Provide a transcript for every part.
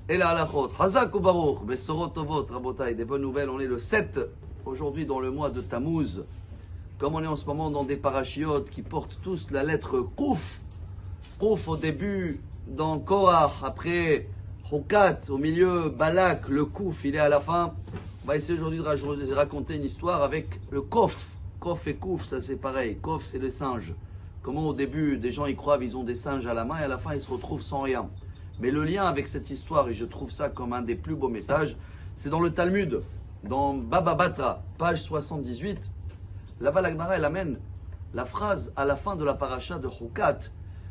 Et la halachot. Hazak ou Baruch, Besorot Tovot, Rabotai, des bonnes nouvelles. On est le 7, aujourd'hui dans le mois de Tammuz. Comme on est en ce moment dans des parachiotes qui portent tous la lettre Kouf. Kouf au début, dans Korach, après Hukat, au milieu, Balak, le Kouf, il est à la fin. On va essayer aujourd'hui de raconter une histoire avec le Kof. Kof et Kouf, ça c'est pareil. Kof, c'est le singe. Comment au début, des gens y croient, ils ont des singes à la main et à la fin, ils se retrouvent sans rien. Mais le lien avec cette histoire, et je trouve ça comme un des plus beaux messages, c'est dans le Talmud, dans Baba Batra, page 78. Là-bas, la Gemara, elle amène la phrase à la fin de la paracha de Hukat.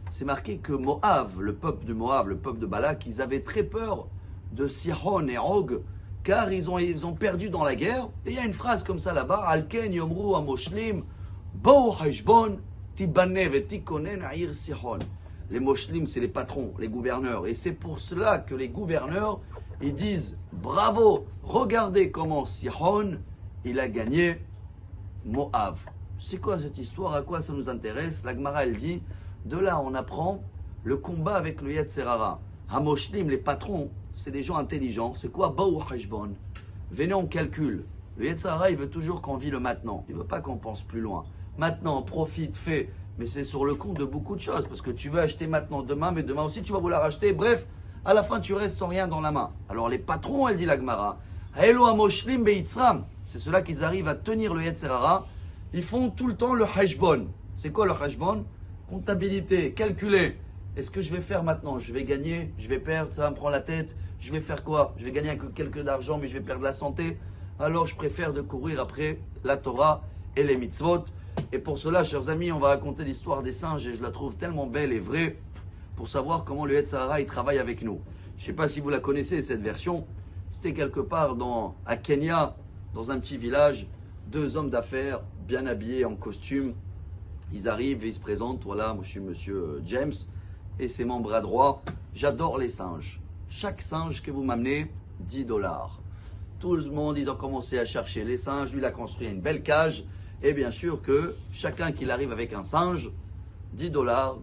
C'est marqué que Moab, le peuple de Moab, le peuple de Balak, ils avaient très peur de Sihon et Og, car ils ont perdu dans la guerre. Et il y a une phrase comme ça là-bas, Alken Yomru Amoshlim, Bo Hashbon, Tibane Vetikonen Aïr Sihon. Les moshlim, c'est les patrons, les gouverneurs. Et c'est pour cela que les gouverneurs, ils disent bravo, regardez comment Sihon, il a gagné Moab. C'est quoi cette histoire? À quoi ça nous intéresse? La Gemara, elle dit, de là on apprend le combat avec le Yetzer Hara. Hamoshlim, les patrons, c'est des gens intelligents. C'est quoi Baou Hashbon? Venez, on calcule. Le Yetzer Hara, il veut toujours qu'on vit le maintenant. Il ne veut pas qu'on pense plus loin. Maintenant, profite, fais. Mais c'est sur le compte de beaucoup de choses, parce que tu veux acheter maintenant, demain, mais demain aussi tu vas vouloir acheter. Bref, à la fin tu restes sans rien dans la main. Alors les patrons, elle dit la Gemara, Haelo Amoshlim Beitzram, c'est ceux-là qu'ils arrivent à tenir le Yetzer Hara. Ils font tout le temps le Hashbon. C'est quoi le Hashbon? Comptabilité, calculer. Est-ce que je vais faire maintenant? Je vais gagner, je vais perdre, ça va me prendre la tête. Je vais faire quoi? Je vais gagner quelques d'argent, mais je vais perdre la santé. Alors je préfère de courir après la Torah et les mitzvot. Et pour cela, chers amis, on va raconter l'histoire des singes et je la trouve tellement belle et vraie pour savoir comment le Yetzer Hara il travaille avec nous. Je ne sais pas si vous la connaissez, cette version. C'était quelque part à Kenya, dans un petit village, deux hommes d'affaires bien habillés en costume. Ils arrivent et ils se présentent. Voilà, moi je suis monsieur James et c'est mon bras droit. J'adore les singes. Chaque singe que vous m'amenez, $10. Tout le monde, ils ont commencé à chercher les singes. Lui, il a construit une belle cage. Et bien sûr que chacun qui arrive avec un singe, $10,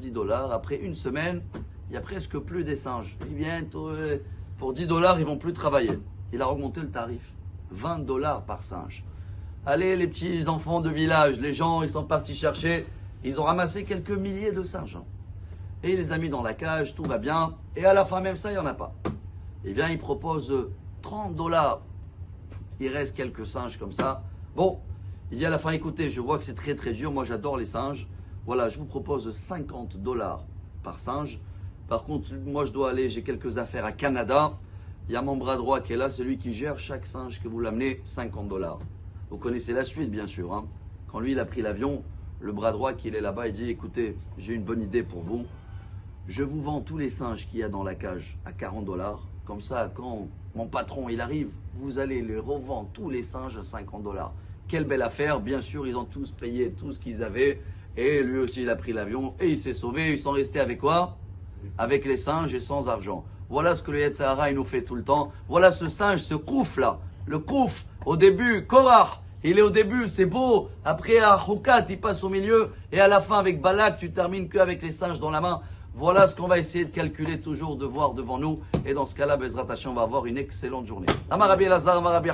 $10. Après une semaine, il n'y a presque plus des singes. Ils viennent pour $10, ils ne vont plus travailler. Il a augmenté le tarif. $20 par singe. Allez, les petits enfants de village, les gens, ils sont partis chercher. Ils ont ramassé quelques milliers de singes. Et il les a mis dans la cage, tout va bien. Et à la fin, même ça, il n'y en a pas. Et bien, il propose $30. Il reste quelques singes comme ça. Bon. Il dit à la fin, écoutez, je vois que c'est très très dur, moi j'adore les singes. Voilà, je vous propose $50 par singe. Par contre, moi je dois aller, j'ai quelques affaires à Canada. Il y a mon bras droit qui est là, c'est lui qui gère chaque singe que vous l'amenez, $50. Vous connaissez la suite bien sûr. Hein. Quand lui il a pris l'avion, le bras droit qui est là-bas, il dit, écoutez, j'ai une bonne idée pour vous. Je vous vends tous les singes qu'il y a dans la cage à $40. Comme ça, quand mon patron il arrive, vous allez les revendre tous les singes à $50. Quelle belle affaire, bien sûr, ils ont tous payé tout ce qu'ils avaient. Et lui aussi, il a pris l'avion et il s'est sauvé. Ils sont restés avec quoi? Avec les singes et sans argent. Voilà ce que le Yetzer Hara, il nous fait tout le temps. Voilà ce singe, ce Kouf là. Le Kouf, au début, Korach, il est au début, c'est beau. Après, à Hukat, il passe au milieu. Et à la fin, avec Balak, tu termines qu'avec les singes dans la main. Voilà ce qu'on va essayer de calculer toujours, de voir devant nous. Et dans ce cas-là, Bezrat Hashem, on va avoir une excellente journée. Amar Rabbi Elazar, Amar Rabbi